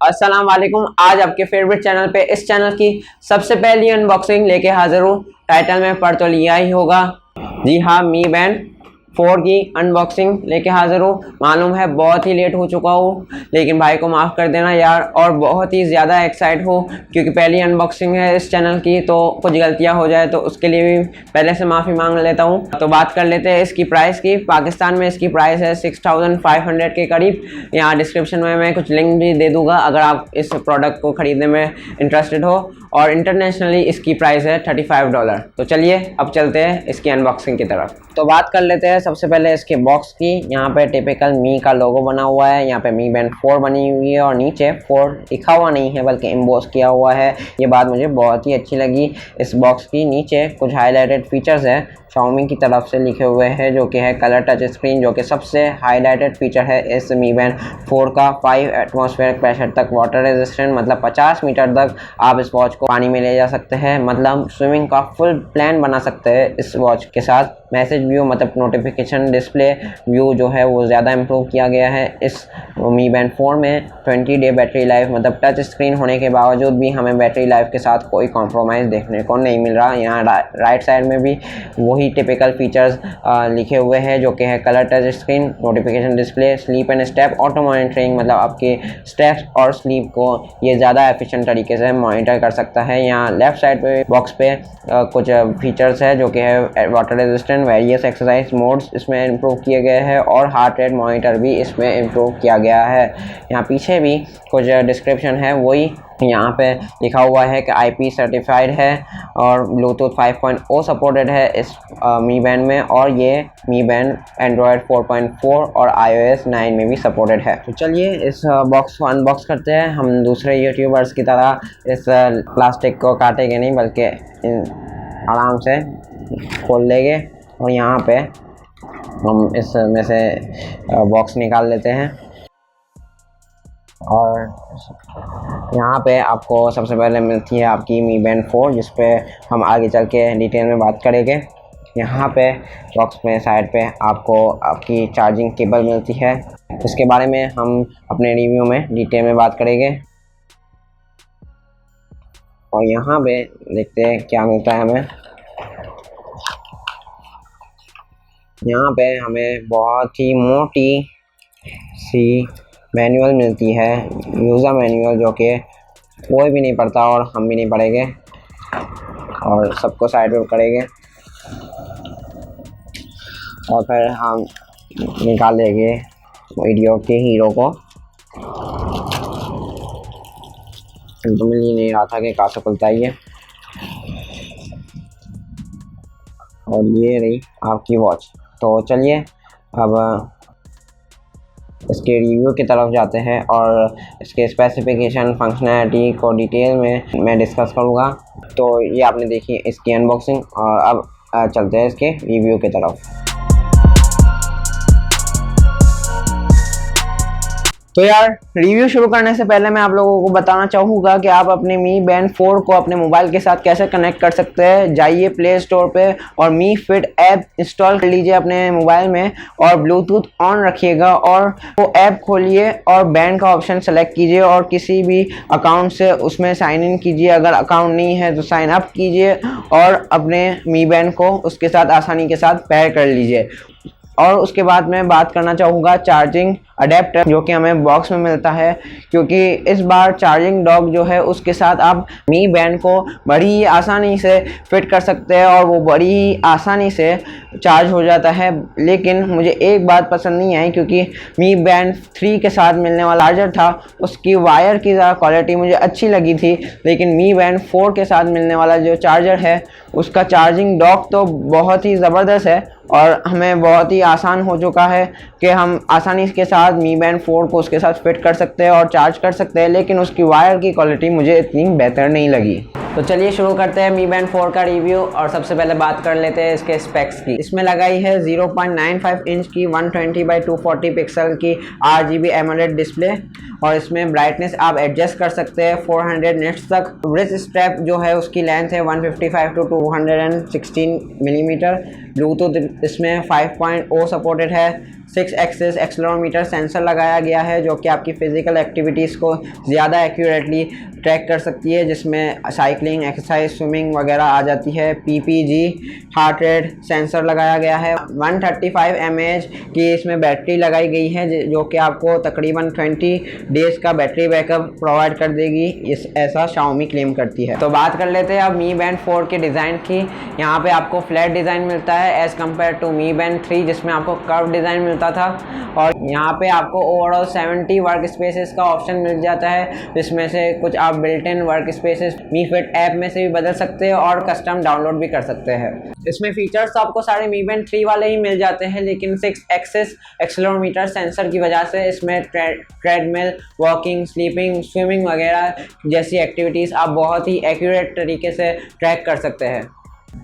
अस्सलाम वालेकुम। आज आपके फेवरेट चैनल पे इस चैनल की सबसे पहली अनबॉक्सिंग लेके हाजिर हूँ। टाइटल में पढ़ तो लिया ही होगा। जी हाँ, मी बैंड 4 की अनबॉक्सिंग लेके हाजिर हूँ। मालूम है बहुत ही लेट हो चुका हूँ, लेकिन भाई को माफ़ कर देना यार। और बहुत ही ज़्यादा एक्साइट हूँ क्योंकि पहली अनबॉक्सिंग है इस चैनल की, तो कुछ गलतियाँ हो जाए तो उसके लिए भी पहले से माफ़ी मांग लेता हूँ। तो बात कर लेते हैं इसकी प्राइस की। पाकिस्तान में इसकी प्राइस है 6500 के करीब। यहाँ डिस्क्रिप्शन में मैं कुछ लिंक भी दे दूँगा अगर आप इस प्रोडक्ट को ख़रीदने में इंटरेस्टेड हो। और इंटरनेशनली इसकी प्राइस है $35। तो चलिए अब चलते हैं इसकी अनबॉक्सिंग की तरफ। तो बात कर लेते हैं सबसे पहले इसके बॉक्स की। यहाँ पे टिपिकल मी का लोगो बना हुआ है। यहाँ पे मी बैंड 4 बनी हुई है और नीचे 4 लिखा हुआ नहीं है बल्कि एम्बोस किया हुआ है। ये बात मुझे बहुत ही अच्छी लगी। इस बॉक्स की नीचे कुछ हाईलाइटेड फीचर्स है Xiaomi की तरफ से लिखे हुए हैं, जो कि है कलर टच स्क्रीन, जो कि सबसे हाईलाइटेड फीचर है इस मी बैंड 4 का। 5 एटमॉस्फेरिक प्रेशर तक वाटर रेजिस्टेंट, मतलब 50 मीटर तक आप इस वॉच को पानी में ले जा सकते हैं। मतलब स्विमिंग का फुल प्लान बना सकते हैं इस वॉच के साथ। मैसेज व्यू मतलब नोटिफिकेशन डिस्प्ले व्यू जो है वो ज़्यादा इम्प्रूव किया गया है इस मी बैंड 4 में। 20 डे बैटरी लाइफ, मतलब टच स्क्रीन होने के बावजूद भी हमें बैटरी लाइफ के साथ कोई कॉम्प्रोमाइज़ देखने को नहीं मिल रहा। यहाँ राइट साइड में भी वही टिपिकल फीचर्स लिखे हुए हैं, जो कि है colour touch screen, notification display, sleep and step auto monitoring, मतलब आपके स्टेप्स और स्लीप को ये ज़्यादा एफिशिएंट तरीके से मॉनिटर कर सकता है। यहाँ लेफ्ट साइड पे बॉक्स पे कुछ फीचर्स है, जो कि है water resistant, various exercise modes इसमें इम्प्रूव किए गए हैं और हार्ट रेट मॉनिटर भी इसमें इम्प्रूव किया गया है। यहाँ पीछे भी कुछ डिस्क्रिप्शन है, वही यहाँ पे लिखा हुआ है कि IP सर्टिफाइड है और ब्लूटूथ 5.0 सपोर्टेड है इस मी बैंड में, और ये मी बैंड एंड्रॉयड 4.4 और iOS 9 में भी सपोर्टेड है। तो चलिए इस बॉक्स को अनबॉक्स करते हैं। हम दूसरे यूट्यूबर्स की तरह इस प्लास्टिक को काटेंगे नहीं, बल्कि आराम से खोल लेंगे और यहाँ पे हम इसमें से बॉक्स निकाल लेते हैं। और यहाँ पे आपको सबसे पहले मिलती है आपकी मी बैंड 4, जिस पे हम आगे चल के डिटेल में बात करेंगे। यहाँ पे बॉक्स में साइड पे आपको आपकी चार्जिंग केबल मिलती है, इसके बारे में हम अपने रिव्यू में डिटेल में बात करेंगे। और यहाँ पे देखते हैं क्या मिलता है हमें। यहाँ पे हमें बहुत ही मोटी सी मैनुअल मिलती है, यूज़र मैनुअल, जो कि कोई भी नहीं पढ़ता और हम भी नहीं पढ़ेंगे और सबको साइड में करेंगे और फिर हम निकाल लेंगे वीडियो के हीरो को। तो मिल ही नहीं रहा था कि कहाँ से खुलता है ये। और ये रही आपकी वॉच। तो चलिए अब इसके रिव्यू की तरफ जाते हैं और इसके स्पेसिफिकेशन फंक्शनैलिटी को डिटेल में मैं डिस्कस करूँगा। तो ये आपने देखी इसकी अनबॉक्सिंग, और अब चलते हैं इसके रिव्यू की तरफ। तो यार रिव्यू शुरू करने से पहले मैं आप लोगों को बताना चाहूँगा कि आप अपने मी बैंड 4 को अपने मोबाइल के साथ कैसे कनेक्ट कर सकते हैं। जाइए प्ले स्टोर पे और मी फिट ऐप इंस्टॉल कर लीजिए अपने मोबाइल में और ब्लूटूथ ऑन रखिएगा और वो ऐप खोलिए और बैंड का ऑप्शन सेलेक्ट कीजिए और किसी भी अकाउंट से उसमें साइन इन कीजिए। अगर अकाउंट नहीं है तो साइन अप कीजिए और अपने मी बैंड को उसके साथ आसानी के साथ पेयर कर लीजिए। और उसके बाद मैं बात करना चाहूँगा चार्जिंग अडेप्टर, जो कि हमें बॉक्स में मिलता है, क्योंकि इस बार चार्जिंग डॉक जो है उसके साथ आप मी बैंड को बड़ी ही आसानी से फिट कर सकते हैं और वो बड़ी ही आसानी से चार्ज हो जाता है। लेकिन मुझे एक बात पसंद नहीं आई, क्योंकि मी बैंड 3 के साथ मिलने वाला चार्जर था उसकी वायर की ज़्यादा क्वालिटी मुझे अच्छी लगी थी, लेकिन मी बैंड 4 के साथ मिलने वाला जो चार्जर है उसका चार्जिंग डॉक तो बहुत ही ज़बरदस्त है और हमें बहुत ही आसान हो चुका है कि हम आसानी के साथ मी बैंड 4 को उसके साथ फिट कर सकते हैं और चार्ज कर सकते हैं। लेकिन उसकी वायर की क्वालिटी मुझे इतनी बेहतर नहीं लगी। तो चलिए शुरू करते हैं मी बैंड 4 का रिव्यू और सबसे पहले बात कर लेते हैं इसके स्पेक्स की। इसमें लगाई है 0.95 इंच की 120x240 पिक्सल की RGB एमोलेड डिस्प्ले और इसमें ब्राइटनेस आप एडजस्ट कर सकते हैं 400 निट्स तक। ब्रिज स्ट्रैप जो है उसकी लेंथ है 155 to 216 मिलीमीटर। ब्लूटूथ इसमें 5.0 सपोर्टेड है। 6 एक्सिस एक्सेलेरोमीटर सेंसर लगाया गया है जो कि आपकी फ़िज़िकल एक्टिविटीज़ को ज़्यादा एक्यूरेटली ट्रैक कर सकती है, जिसमें साइकिलिंग, एक्सरसाइज, स्विमिंग वगैरह आ जाती है। PPG हार्ट रेट सेंसर लगाया गया है। 135 mAh की इसमें बैटरी लगाई गई है जो कि आपको तकरीबन 20 डेज़ का बैटरी बैकअप प्रोवाइड कर देगी, ऐसा Xiaomi क्लेम करती है। तो बात कर लेते हैं अब Mi Band 4 के डिज़ाइन की। यहाँ पे आपको फ्लैट डिज़ाइन मिलता है as compare to Mi Band 3 जिसमें आपको कर्व डिज़ाइन मिलता था, और यहाँ पे आपको ओवरऑल 70 वर्क स्पेसेस का ऑप्शन मिल जाता है, जिसमें से कुछ आप built in work spaces Mi Fit app में से भी बदल सकते हैं और कस्टम डाउनलोड भी कर सकते हैं। इसमें फीचर्स तो आपको सारे Mi Band 3 वाले ही मिल जाते हैं, लेकिन 6 एक्सिस एक्सेलेरोमीटर सेंसर की वजह से इसमें ट्रेडमिल, वॉकिंग, स्लीपिंग, स्विमिंग वगैरह जैसी एक्टिविटीज़ आप बहुत ही एक्यूरेट तरीके से ट्रैक कर सकते हैं।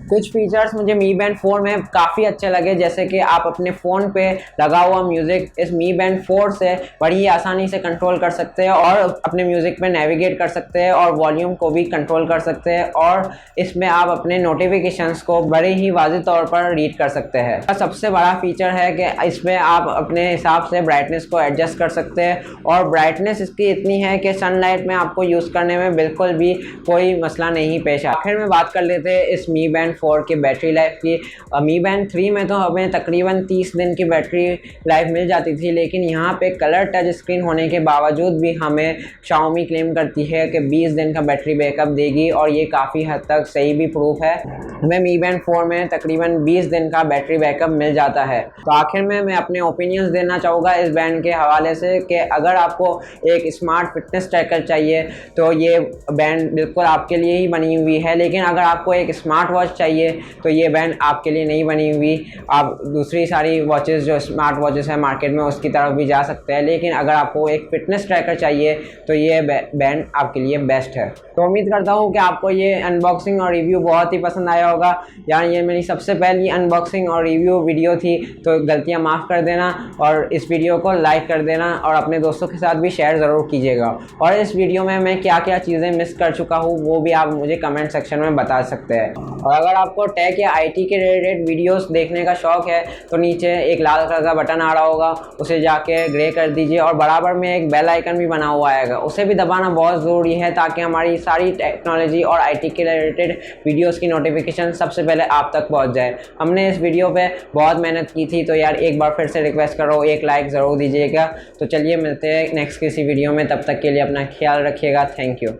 कुछ फीचर्स मुझे Mi Band 4 में काफ़ी अच्छे लगे, जैसे कि आप अपने फ़ोन पे लगा हुआ म्यूज़िक इस Mi Band 4 से बड़ी आसानी से कंट्रोल कर सकते हैं और अपने म्यूज़िक पे नेविगेट कर सकते हैं और वॉल्यूम को भी कंट्रोल कर सकते हैं, और इसमें आप अपने नोटिफिकेशंस को बड़े ही वाज़ेह तौर पर रीड कर सकते हैं। सबसे बड़ा फीचर है कि इसमें आप अपने हिसाब से ब्राइटनेस को एडजस्ट कर सकते हैं, और ब्राइटनेस इसकी इतनी है कि सनलाइट में आपको यूज़ करने में बिल्कुल भी कोई मसला नहीं पेश आता। आखिर में बात कर लेते हैं इस Mi Band 4 की बैटरी लाइफ की। Mi Band 3 में तो हमें तकरीबन 30 दिन की बैटरी लाइफ मिल जाती थी, लेकिन यहाँ पे कलर टच स्क्रीन होने के बावजूद भी हमें Xiaomi क्लेम करती है कि 20 दिन का बैटरी बैकअप देगी, और ये काफ़ी हद तक सही भी प्रूफ है। हमें Mi Band 4 में तकरीबन 20 दिन का बैटरी बैकअप मिल जाता है। तो आखिर में मैं अपने ओपिनियंस देना चाहूँगा इस बैंड के हवाले से कि अगर आपको एक स्मार्ट फिटनेस ट्रैकर चाहिए तो ये बैंड बिल्कुल आपके लिए ही बनी हुई है, लेकिन अगर आपको एक स्मार्ट वॉच चाहिए तो ये बैंड आपके लिए नहीं बनी हुई। आप दूसरी सारी वॉचेस जो स्मार्ट वॉचेस है मार्केट में उसकी तरफ भी जा सकते हैं, लेकिन अगर आपको एक फ़िटनेस ट्रैकर चाहिए तो ये बैंड आपके लिए बेस्ट है। तो उम्मीद करता हूँ कि आपको ये अनबॉक्सिंग और रिव्यू बहुत ही पसंद आया होगा। यार ये मेरी सबसे पहली अनबॉक्सिंग और रिव्यू वीडियो थी, तो गलतियाँ माफ़ कर देना और इस वीडियो को लाइक कर देना और अपने दोस्तों के साथ भी शेयर ज़रूर कीजिएगा। और इस वीडियो में मैं क्या क्या चीज़ें मिस कर चुका हूँ वो भी आप मुझे कमेंट सेक्शन में बता सकते हैं। और अगर आपको टेक या IT के रिलेटेड वीडियोस देखने का शौक़ है तो नीचे एक लाल कलर का बटन आ रहा होगा, उसे जाके ग्रे कर दीजिए, और बराबर में एक बेल आइकन भी बना हुआ आएगा, उसे भी दबाना बहुत ज़रूरी है ताकि हमारी सारी टेक्नोलॉजी और IT के रिलेटेड वीडियोस की नोटिफिकेशन सबसे पहले आप तक पहुंच जाए। हमने इस वीडियो पे बहुत मेहनत की थी, तो यार एक बार फिर से रिक्वेस्ट कर रहा हूँ, एक लाइक ज़रूर दीजिएगा। तो चलिए मिलते हैं नेक्स्ट किसी वीडियो में, तब तक के लिए अपना ख्याल रखिएगा। Thank you.